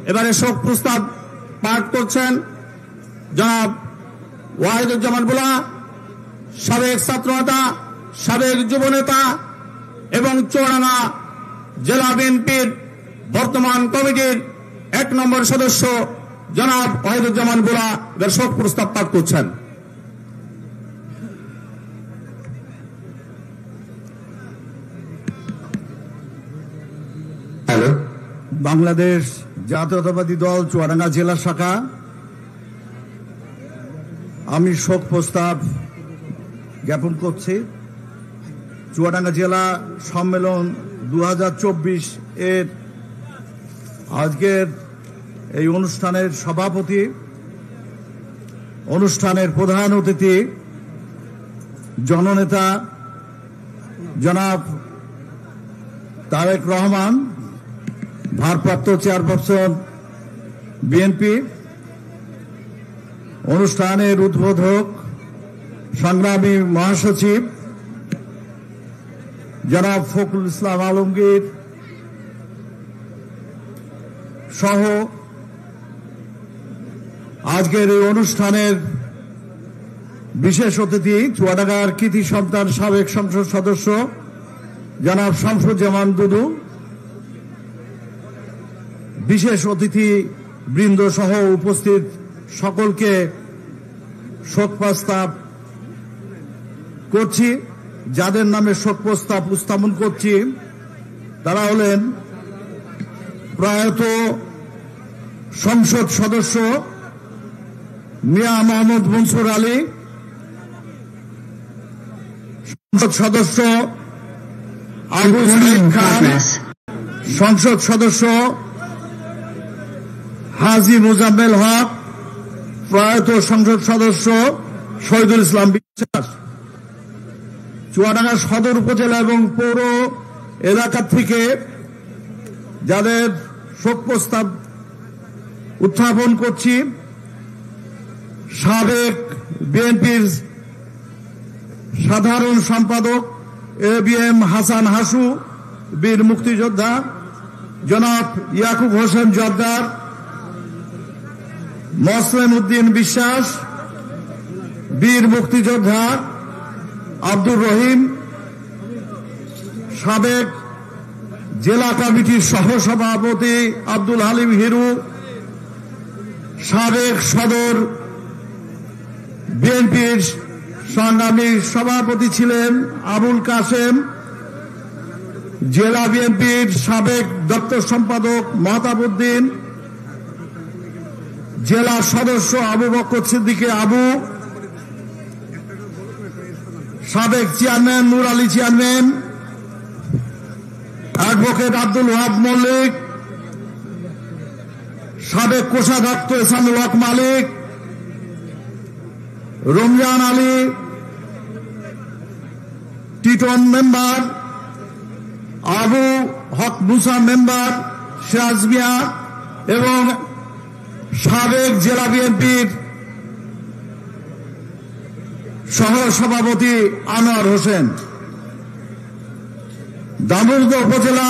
এবারে শোক প্রস্তাব পাঠ করছেন জনাব ওয়াহিদুজ্জামান বুলা, সাবেক ছাত্রনেতা, সাবেক যুবনেতা এবং চুয়াডাঙ্গা জেলা বিএনপির বর্তমান কমিটির 1 নম্বর সদস্য জনাব ওয়াহিদুজ্জামান বুলা এবার শোক প্রস্তাব পাঠ করছেন। বাংলাদেশ জাতীয়তাবাদী দল চুয়াডাঙ্গা জেলা শাখা, আমি শোক প্রস্তাব জ্ঞাপন করছি। চুয়াডাঙ্গা জেলা সম্মেলন 2024 এর আজকের এই অনুষ্ঠানের সভাপতি, অনুষ্ঠানের প্রধান অতিথি জননেতা জনাব তারেক রহমান, ভারপ্রাপ্ত চেয়ারপারসন বিএনপি, অনুষ্ঠানের উদ্বোধক সংগ্রামী মহাসচিব জনাব ফখরুল ইসলাম আলমগীর সহ আজকের এই অনুষ্ঠানের বিশেষ অতিথি চুয়াডাঙ্গার কৃতি সন্তান সাবেক সংসদ সদস্য জনাব শামসুজ্জামান দুদু, বিশেষ অতিথি বৃন্দ সহ উপস্থিত সকলকে শোক প্রস্তাব করছি। যাদের নামে শোক প্রস্তাব উপস্থাপন করছি তারা হলেন প্রয়াত সংসদ সদস্য মিয়া মোহাম্মদ মনসুর আলী, সংসদ সদস্য আবু সাইদ খান, সংসদ সদস্য হাজী মোজাম্মেল হক, প্রয়াত সংসদ সদস্য শহীদুল ইসলাম বিশ্বাস। চুয়াডাঙ্গা সদর উপজেলা এবং পৌর এলাকা থেকে যাদের শোক প্রস্তাব উত্থাপন করছি, সাবেক বিএনপির সাধারণ সম্পাদক ABM হাসান হাসু, বীর মুক্তিযোদ্ধা জনাব ইয়াকুব হোসেন জর্দার, মোসলেম উদ্দিন বিশ্বাস, বীর মুক্তিযোদ্ধা আব্দুর রহিম, সাবেক জেলা কমিটির সহসভাপতি আব্দুল হালিম হিরু, সাবেক সদর বিএনপির সংগ্রামী সভাপতি ছিলেন আবুল কাসেম, জেলা বিএনপির সাবেক দপ্তর সম্পাদক মাহতাবউদ্দিন, জেলা সদস্য আবু বকর সিদ্দিকী আবু, সাবেক চেয়ারম্যান নূর আলী চেয়ারম্যান, অ্যাডভোকেট আব্দুল ওয়াহাব মল্লিক, সাবেক কোষাধ্যক্ষ এহসানুল হক মালিক, রমজান আলী, টিটন মেম্বার, আবু হক মুসা মেম্বার, সিরাজ মিয়া এবং সাবেক জেলা বিএনপির সহ সভাপতি আনোয়ার হোসেন। দামোদর উপজেলা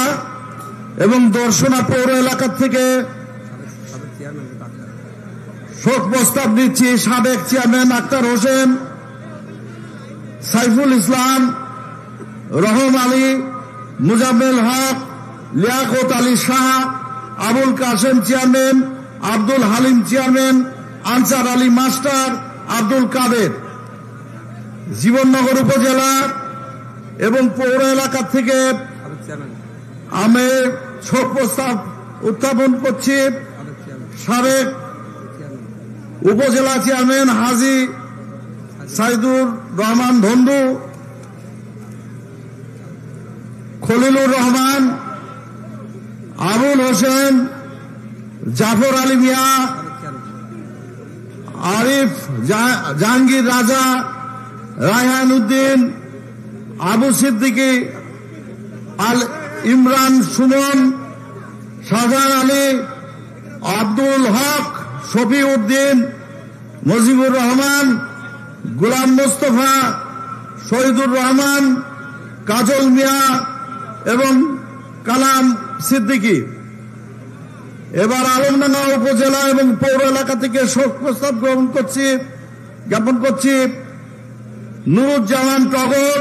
এবং দর্শনা পৌর এলাকা থেকে শোক প্রস্তাব দিচ্ছি সাবেক chairman Akhtar Hossain, Saiful Islam, Raham Ali, Mujammel Haque, Liakat Ali Shah, Abul Kasem chairman, Abdul Halim chairman, Ansar Ali master, Abdul Kader. Jibannagar upazila এবং পৌর এলাকা থেকে আমি শোক প্রস্তাব উত্থাপন করছি সাবেক উপজেলা চেয়ারম্যান হাজী সাইদুর রহমান ধন্দু, খলিলুর রহমান, আবুল হোসেন, জাফর আলী মিয়া, আরিফ জাহাঙ্গীর রাজা, রায়হান উদ্দিন, আবু সিদ্দিকী, আল ইমরান সুমন, শাহজাহান আলী, আব্দুল হক, শফি উদ্দিন, মুজিবুর রহমান, গোলাম মোস্তফা, শহীদুর রহমান, কাজল মিয়া এবং কালাম সিদ্দিকী। এবার আলমডাঙ্গা উপজেলা এবং পৌর এলাকা থেকে শোক প্রস্তাব জ্ঞাপন করছি Nuruzzaman Togor,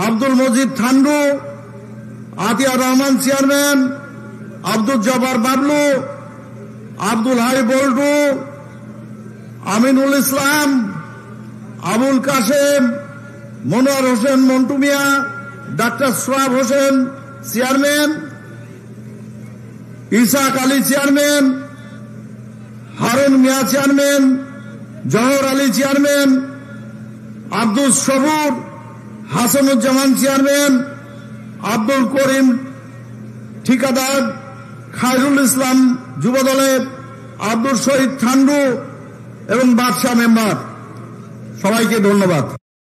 Abdul Majid Thandu, Atiar Rahman chairman, Abdul Jabbar Bablu, Abdul Hai Boltu, Aminul Islam, Abul Kashem, Monowar Hossain Montu Mia, doctor Sohab Hossain chairman, Isak Ali chairman, Harun Mia chairman, Johor Ali chairman, Abdul Sabur, Hasanuzzaman chairman, Abdul Karim ঠিকাদার, খায়রুল ইসলাম যুবদলের, আব্দুল শহীদ ঠান্ডু এবং বাদশাহ মেম্বার, সবাইকে ধন্যবাদ।